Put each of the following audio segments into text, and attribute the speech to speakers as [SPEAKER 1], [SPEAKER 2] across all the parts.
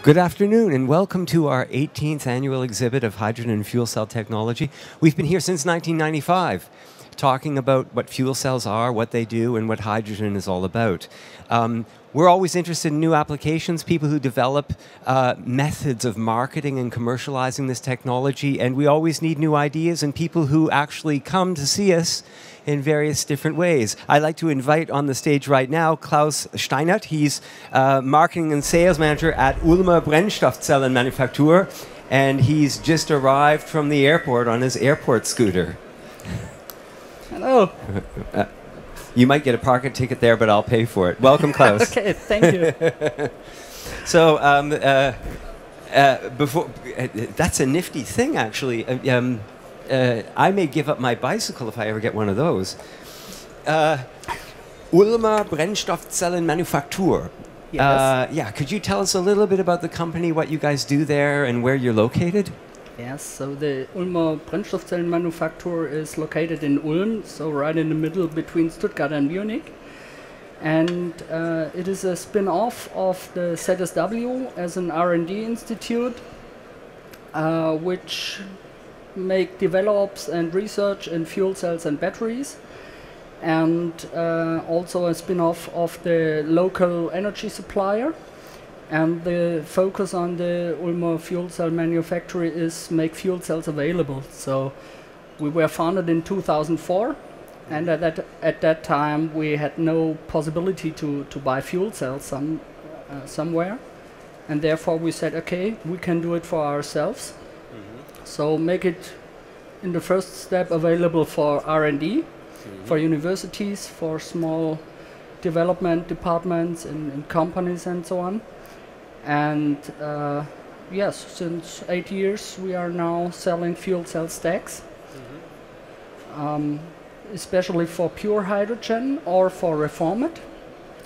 [SPEAKER 1] Good afternoon and welcome to our 18th annual exhibit of hydrogen and fuel cell technology. We've been here since 1995 talking about what fuel cells are, what they do, and what hydrogen is all about. We're always interested in new applications, people who develop methods of marketing and commercializing this technology, and we always need new ideas and people who actually come to see us in various different ways. I'd like to invite on the stage right now Klaus Steinhart. He's Marketing and Sales Manager at Ulmer Brennstoffzellen Manufaktur, and he's just arrived from the airport on his airport scooter.
[SPEAKER 2] Hello.
[SPEAKER 1] You might get a parking ticket there, but I'll pay for it. Welcome, Klaus.
[SPEAKER 2] Okay, thank you.
[SPEAKER 1] So, that's a nifty thing, actually. I may give up my bicycle if I ever get one of those. Ulmer Brennstoffzellen Manufaktur.
[SPEAKER 2] Yes.
[SPEAKER 1] Yeah, could you tell us a little bit about the company, what you guys do there, and where you're located?
[SPEAKER 2] Yes, so the Ulmer Brennstoffzellen Manufaktur is located in Ulm, so right in the middle between Stuttgart and Munich. And it is a spin-off of the ZSW as an R&D institute, which develops and research in fuel cells and batteries, and also a spin-off of the local energy supplier. And the focus on the Ulmer fuel cell manufactory is make fuel cells available. So we were founded in 2004, and at that time we had no possibility to buy fuel cells somewhere, and therefore we said, okay, we can do it for ourselves. So make it in the first step available for R&D, for universities, for small development departments in companies and so on. And yes, since 8 years we are now selling fuel cell stacks, especially for pure hydrogen or for reformed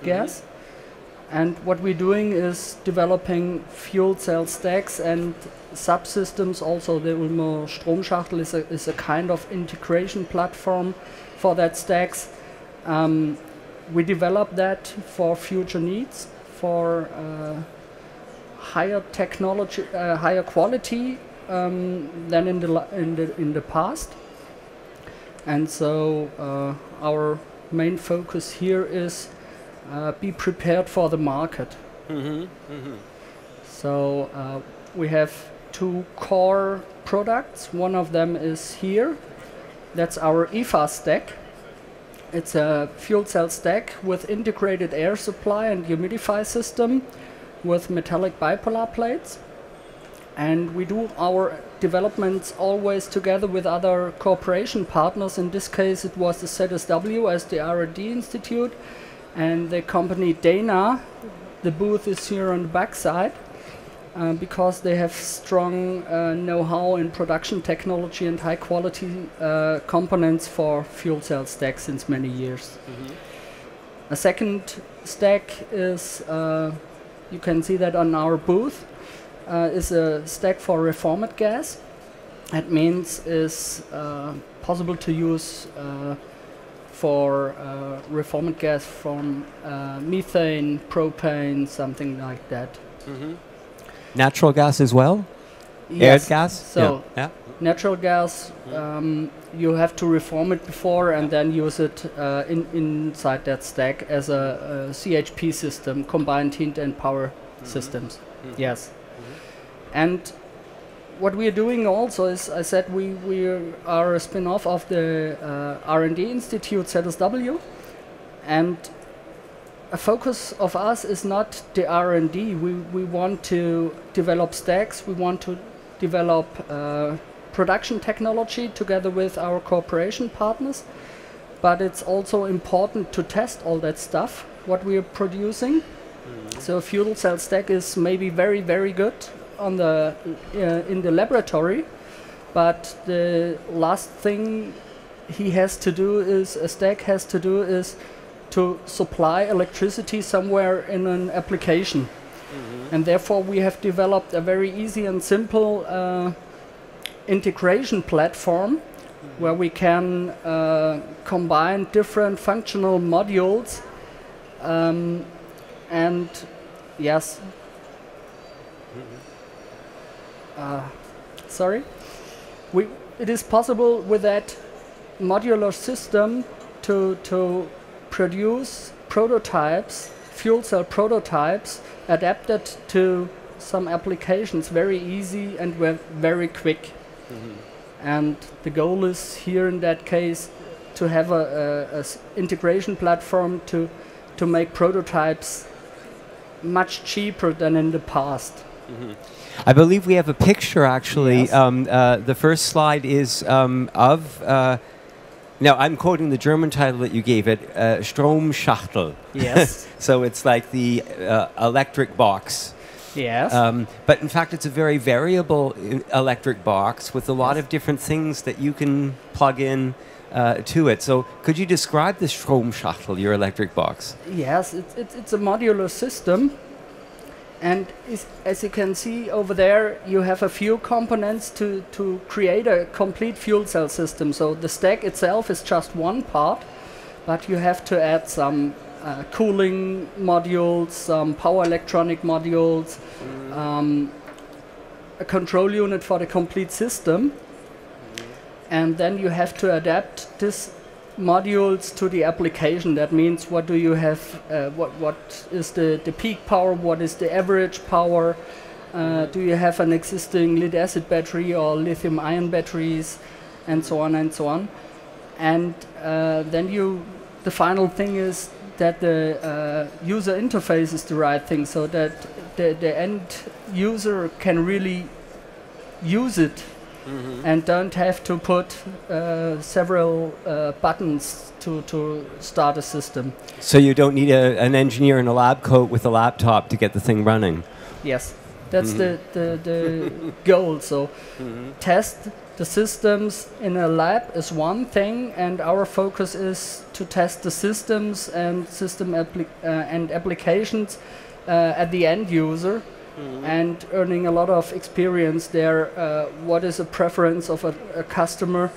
[SPEAKER 2] gas. And what we're doing is developing fuel cell stacks and subsystems. Also, the Ulmer Stromschachtel is a kind of integration platform for that stacks. We develop that for future needs, for higher technology, higher quality than in the past. And so our main focus here is be prepared for the market. So we have two core products. One of them is here. That's our EFA stack. It's a fuel cell stack with integrated air supply and humidify system with metallic bipolar plates. And we do our developments always together with other cooperation partners. In this case it was the ZSW as the R&D institute, and the company Dana. The booth is here on the back side because they have strong know-how in production technology and high quality components for fuel cell stacks since many years. A second stack is, you can see that on our booth, is a stack for reformed gas. That means is possible to use for reformed gas from methane, propane, something like that.
[SPEAKER 1] Natural gas as well?
[SPEAKER 2] Yes.
[SPEAKER 1] Air gas?
[SPEAKER 2] So
[SPEAKER 1] yeah.
[SPEAKER 2] natural gas, you have to reform it before and then use it inside that stack as a CHP system, combined heat and power systems. Yes. And what we are doing also is, I said, we are a spin-off of the R&D Institute ZSW, and a focus of us is not the R&D. We want to develop stacks, we want to develop production technology together with our cooperation partners, but it's also important to test all that stuff, what we are producing. So a fuel cell stack is maybe very, very good on the in the laboratory, but the last thing a stack has to do is to supply electricity somewhere in an application. And therefore we have developed a very easy and simple integration platform where we can combine different functional modules and yes, Sorry. It is possible with that modular system to produce prototypes, fuel cell prototypes, adapted to some applications very easy and very quick. And the goal is here in that case to have a integration platform to make prototypes much cheaper than in the past.
[SPEAKER 1] I believe we have a picture actually.
[SPEAKER 2] Yes.
[SPEAKER 1] The first slide is of, now I'm quoting the German title that you gave it, Stromschachtel.
[SPEAKER 2] Yes.
[SPEAKER 1] So it's like the electric box.
[SPEAKER 2] Yes.
[SPEAKER 1] But in fact, it's a very variable electric box with a lot of different things that you can plug in to it. So could you describe the Stromschachtel, your electric box?
[SPEAKER 2] Yes, it's a modular system. And as you can see over there, you have a few components to create a complete fuel cell system. So the stack itself is just one part, but you have to add some cooling modules, some power electronic modules, a control unit for the complete system. And then you have to adapt this modules to the application. That means what do you have, what is the peak power, what is the average power, do you have an existing lead acid battery or lithium ion batteries, and so on and so on. And then the final thing is that the user interface is the right thing, so that the end user can really use it and don't have to put several buttons to start a system.
[SPEAKER 1] So you don't need an engineer in a lab coat with a laptop to get the thing running?
[SPEAKER 2] Yes, that's the goal. So test the systems in a lab is one thing, and our focus is to test the systems and and applications at the end user. And earning a lot of experience there. What is a preference of a customer?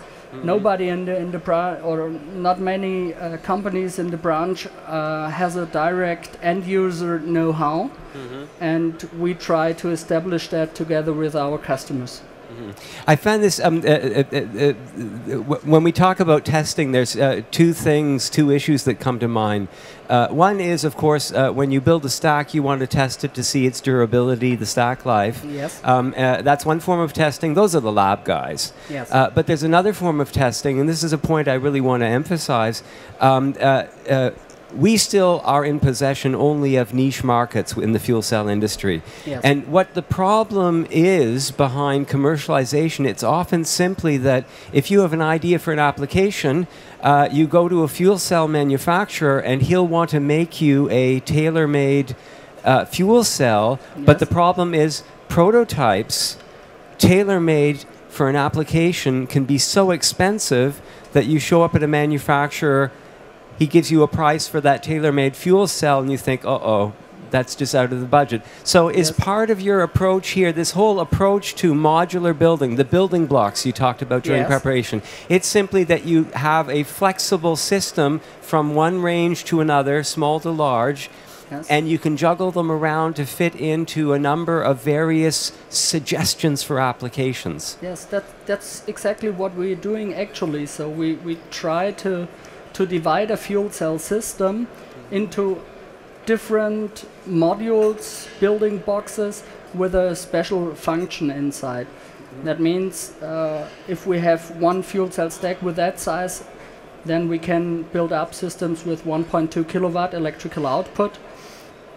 [SPEAKER 2] Nobody in the branch, or not many companies in the branch, has a direct end user know-how, and we try to establish that together with our customers.
[SPEAKER 1] I find this, when we talk about testing, there's two issues that come to mind. One is, of course, when you build a stack, you want to test it to see its durability, the stack life.
[SPEAKER 2] Yes.
[SPEAKER 1] That's one form of testing. Those are the lab guys.
[SPEAKER 2] Yes.
[SPEAKER 1] But there's another form of testing, and this is a point I really want to emphasize. We still are in possession only of niche markets in the fuel cell industry.
[SPEAKER 2] Yes.
[SPEAKER 1] And what the problem is behind commercialization, it's often simply that if you have an idea for an application, you go to a fuel cell manufacturer and he'll want to make you a tailor-made fuel cell.
[SPEAKER 2] Yes.
[SPEAKER 1] But the problem is prototypes tailor-made for an application can be so expensive that you show up at a manufacturer, he gives you a price for that tailor-made fuel cell, and you think, uh-oh, that's just out of the budget. So is part of your approach here, this whole approach to modular building, the building blocks you talked about during preparation, it's simply that you have a flexible system from one range to another, small to large, and you can juggle them around to fit into a number of various suggestions for applications.
[SPEAKER 2] Yes, that's exactly what we're doing actually. So we try to divide a fuel cell system into different modules, building boxes with a special function inside. That means if we have one fuel cell stack with that size, then we can build up systems with 1.2 kilowatt electrical output.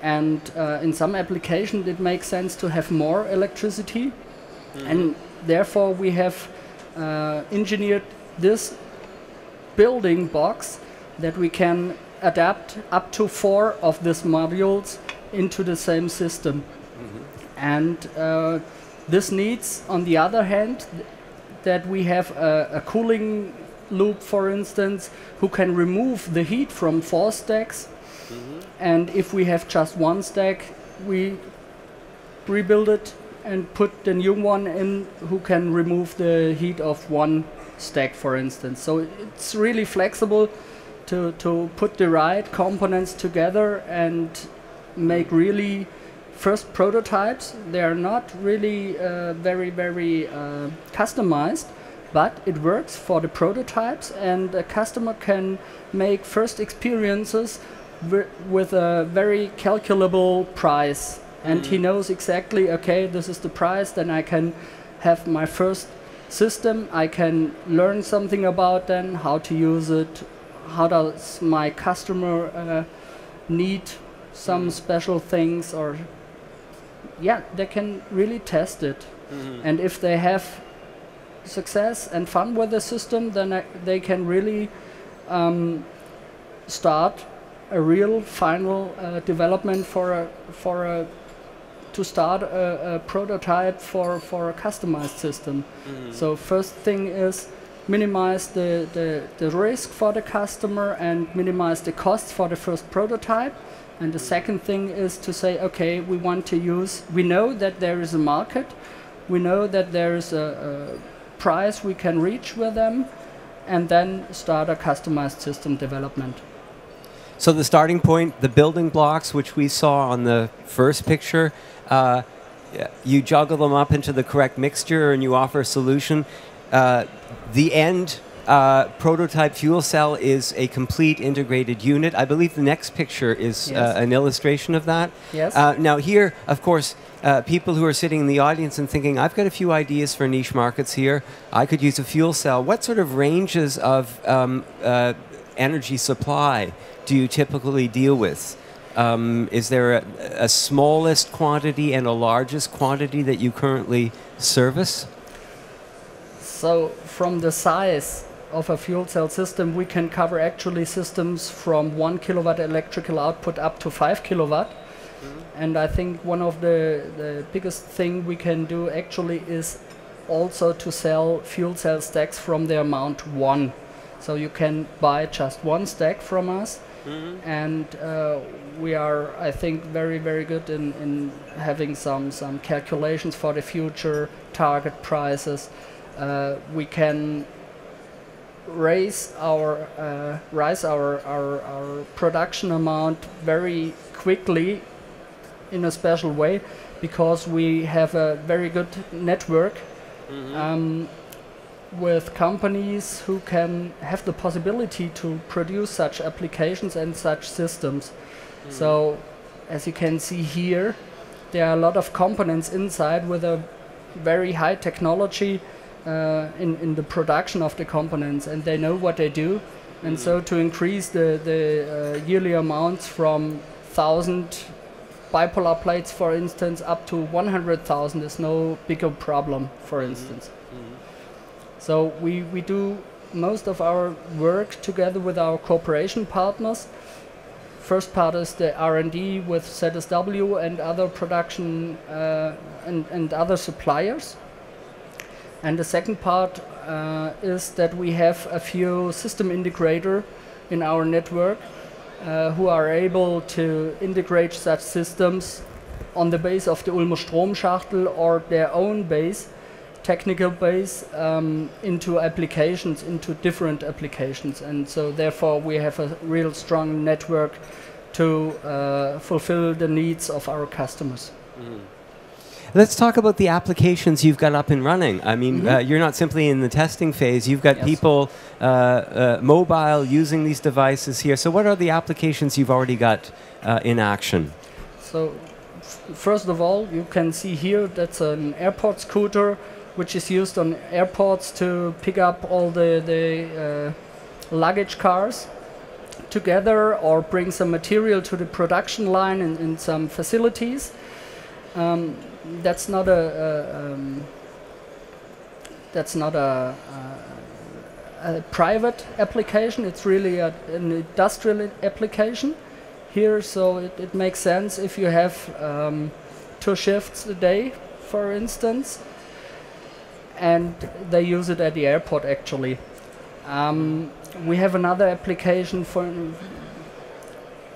[SPEAKER 2] And in some applications it makes sense to have more electricity. And therefore we have engineered this building box that we can adapt up to 4 of these modules into the same system. And this needs, on the other hand, that we have a cooling loop, for instance, who can remove the heat from 4 stacks. And if we have just one stack, we rebuild it and put the new one in who can remove the heat of one stack, for instance. So it's really flexible to put the right components together and make really first prototypes. They are not really very customized, but it works for the prototypes, and a customer can make first experiences with a very calculable price. And he knows exactly, okay, this is the price, then I can have my first system, I can learn something about then, how to use it, how does my customer need some special things, or yeah, they can really test it. And if they have success and fun with the system, then they can really start a real final development to start a prototype for a customized system. So first thing is minimize the risk for the customer and minimize the costs for the first prototype. And the second thing is to say, okay, we know that there is a market, we know that there is a price we can reach with them, and then start a customized system development.
[SPEAKER 1] So the starting point, the building blocks, which we saw on the first picture, you juggle them up into the correct mixture and you offer a solution. The end prototype fuel cell is a complete integrated unit. I believe the next picture is an illustration of that.
[SPEAKER 2] Yes.
[SPEAKER 1] Now here, of course, people who are sitting in the audience and thinking, I've got a few ideas for niche markets here. I could use a fuel cell. What sort of ranges of energy supply do you typically deal with? Is there a smallest quantity and a largest quantity that you currently service?
[SPEAKER 2] So from the size of a fuel cell system, we can cover actually systems from 1 kilowatt electrical output up to 5 kilowatt. And I think one of the biggest thing we can do actually is also to sell fuel cell stacks from the amount 1. So you can buy just one stack from us. And we are, I think, very good in having some calculations for the future, target prices. We can raise our production amount very quickly in a special way, because we have a very good network with companies who can have the possibility to produce such applications and such systems. So as you can see here, there are a lot of components inside with a very high technology in the production of the components, and they know what they do. And so to increase the yearly amounts from 1,000 bipolar plates, for instance, up to 100,000 is no bigger problem, for instance. So we do most of our work together with our cooperation partners. First part is the R&D with ZSW and other production and other suppliers. And the second part is that we have a few system integrator in our network who are able to integrate such systems on the base of the Ulmer Stromschachtel or their own base, technical base, into applications, into different applications. And so therefore we have a real strong network to fulfill the needs of our customers.
[SPEAKER 1] Let's talk about the applications you've got up and running. I mean, you're not simply in the testing phase. You've got people mobile using these devices here. So what are the applications you've already got in action?
[SPEAKER 2] So first of all, you can see here that's an airport scooter, which is used on airports to pick up all the luggage cars together or bring some material to the production line in some facilities. That's not a private application. It's really an industrial application here. So it makes sense if you have 2 shifts a day, for instance, and they use it at the airport actually. We have another application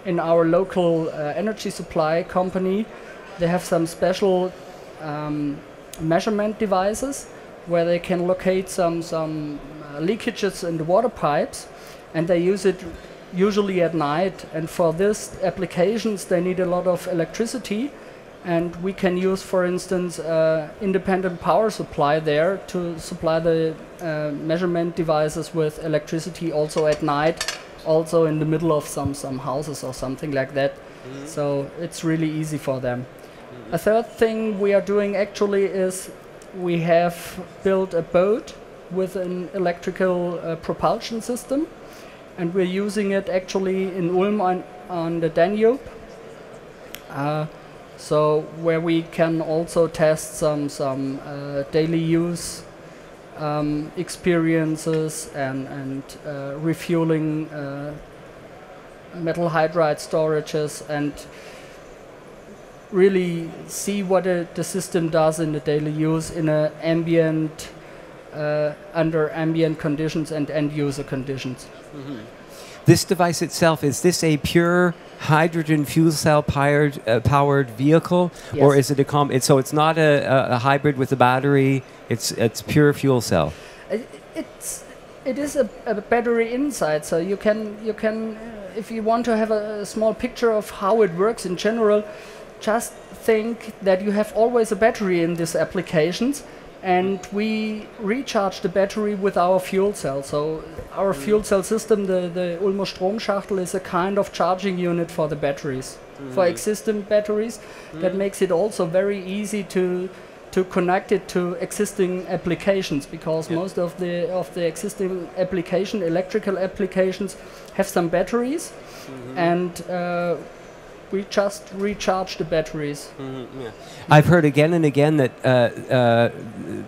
[SPEAKER 2] in our local energy supply company. They have some special measurement devices where they can locate some leakages in the water pipes, and they use it usually at night. And for this applications they need a lot of electricity, And we can use, for instance, independent power supply there to supply the measurement devices with electricity also at night, also in the middle of some houses or something like that. So it's really easy for them. A third thing we are doing actually is we have built a boat with an electrical propulsion system, and we're using it actually in Ulm on the Danube. So where we can also test some daily use experiences and refueling metal hydride storages, and really see what the system does in the daily use in a ambient under ambient conditions and end user conditions.
[SPEAKER 1] This device itself, is this a pure hydrogen fuel cell powered vehicle?
[SPEAKER 2] Yes.
[SPEAKER 1] Or is it so it's not a hybrid with a battery, it's pure fuel cell?
[SPEAKER 2] It is a battery inside, so you can if you want to have a small picture of how it works in general, just think that you have always a battery in these applications, and we recharge the battery with our fuel cell. So our fuel cell system, the Ulmer Stromschachtel, is a kind of charging unit for the batteries, for existing batteries. That makes it also very easy to connect it to existing applications, because most of the existing electrical applications have some batteries, and we just recharge the batteries.
[SPEAKER 1] I've heard again and again that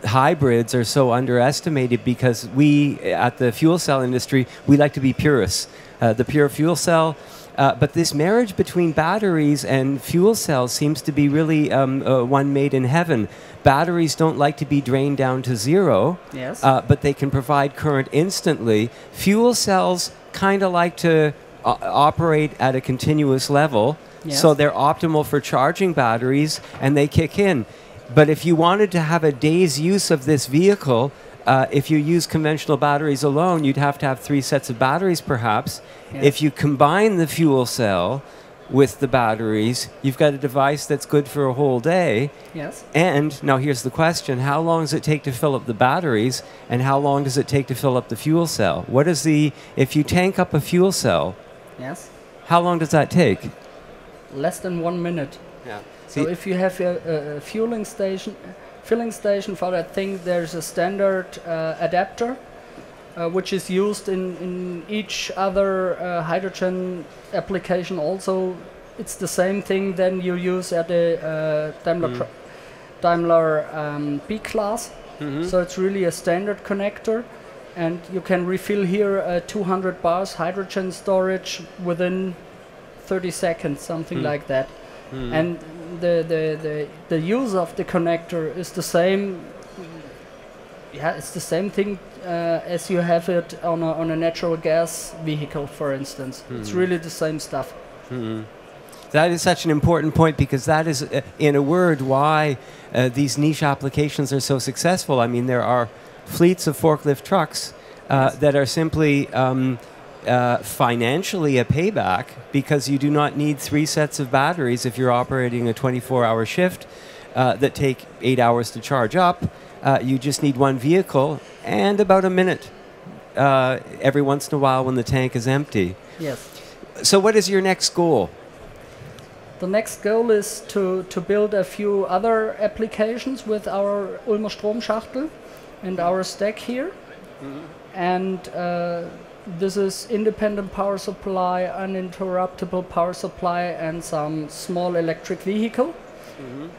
[SPEAKER 1] hybrids are so underestimated because we, at the fuel cell industry, we like to be purists. The pure fuel cell. But this marriage between batteries and fuel cells seems to be really one made in heaven. Batteries don't like to be drained down to zero,
[SPEAKER 2] Yes.
[SPEAKER 1] But they can provide current instantly. Fuel cells kind of like to operate at a continuous level.
[SPEAKER 2] Yes.
[SPEAKER 1] So they're optimal for charging batteries, and they kick in. But if you wanted to have a day's use of this vehicle, if you use conventional batteries alone, you'd have to have 3 sets of batteries perhaps.
[SPEAKER 2] Yes.
[SPEAKER 1] If you combine the fuel cell with the batteries, you've got a device that's good for a whole day.
[SPEAKER 2] Yes.
[SPEAKER 1] And now here's the question: how long does it take to fill up the batteries, and how long does it take to fill up the fuel cell? What is if you tank up a fuel cell,
[SPEAKER 2] Yes.
[SPEAKER 1] how long does that take?
[SPEAKER 2] Less than 1 minute.
[SPEAKER 1] Yeah.
[SPEAKER 2] So if you have a filling station for that thing, there's a standard adapter which is used in each other hydrogen application. Also, it's the same thing then you use at the Daimler B-Class. So it's really a standard connector, and you can refill here 200 bars hydrogen storage within 30 seconds, something like that. And the use of the connector is the same. Yeah, it's the same thing as you have it on a natural gas vehicle, for instance. It's really the same stuff.
[SPEAKER 1] That is such an important point, because that is, in a word, why these niche applications are so successful. I mean, there are fleets of forklift trucks that are simply financially a payback, because you do not need 3 sets of batteries if you're operating a 24-hour shift that take 8 hours to charge up. You just need one vehicle and about a minute every once in a while when the tank is empty.
[SPEAKER 2] Yes.
[SPEAKER 1] So what is your next goal?
[SPEAKER 2] The next goal is to build a few other applications with our Ulmer Stromschachtel and our stack here. And this is independent power supply, uninterruptible power supply, and some small electric vehicle.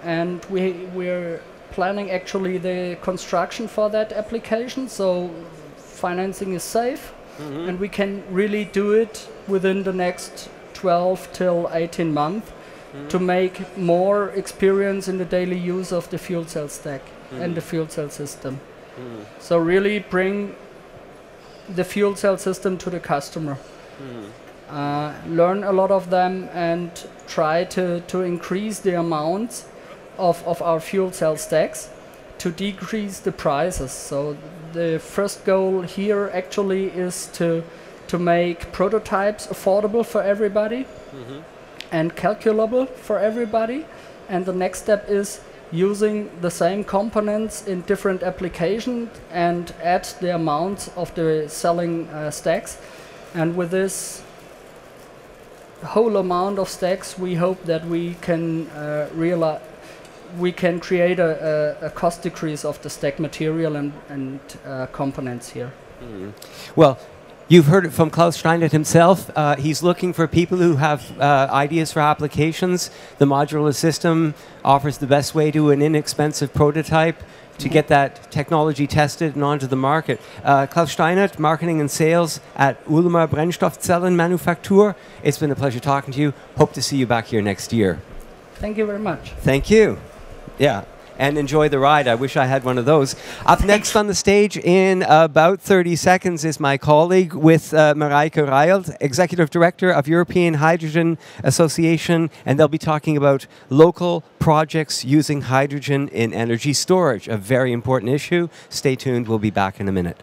[SPEAKER 2] And we're planning actually the construction for that application, so financing is safe, and we can really do it within the next 12 till 18 months to make more experience in the daily use of the fuel cell stack and the fuel cell system. So really bring the fuel cell system to the customer. Learn a lot of them and try to increase the amounts of our fuel cell stacks to decrease the prices. So the first goal here actually is to make prototypes affordable for everybody and calculable for everybody, And the next step is using the same components in different applications and add the amounts of the selling stacks. And with this whole amount of stacks, we hope that we can create a cost decrease of the stack material and components here.
[SPEAKER 1] Well, you've heard it from Klaus Steinhart himself. He's looking for people who have ideas for applications. The modular system offers the best way to an inexpensive prototype to get that technology tested and onto the market. Klaus Steinhart, Marketing and Sales at Ulmer Brennstoffzellen Manufaktur. It's been a pleasure talking to you. Hope to see you back here next year.
[SPEAKER 2] Thank you very much.
[SPEAKER 1] Thank you. Yeah. And enjoy the ride. I wish I had one of those. Up next on the stage in about 30 seconds is my colleague with Marijke Rijelt, Executive Director of European Hydrogen Association, and they'll be talking about local projects using hydrogen in energy storage, a very important issue. Stay tuned. We'll be back in a minute.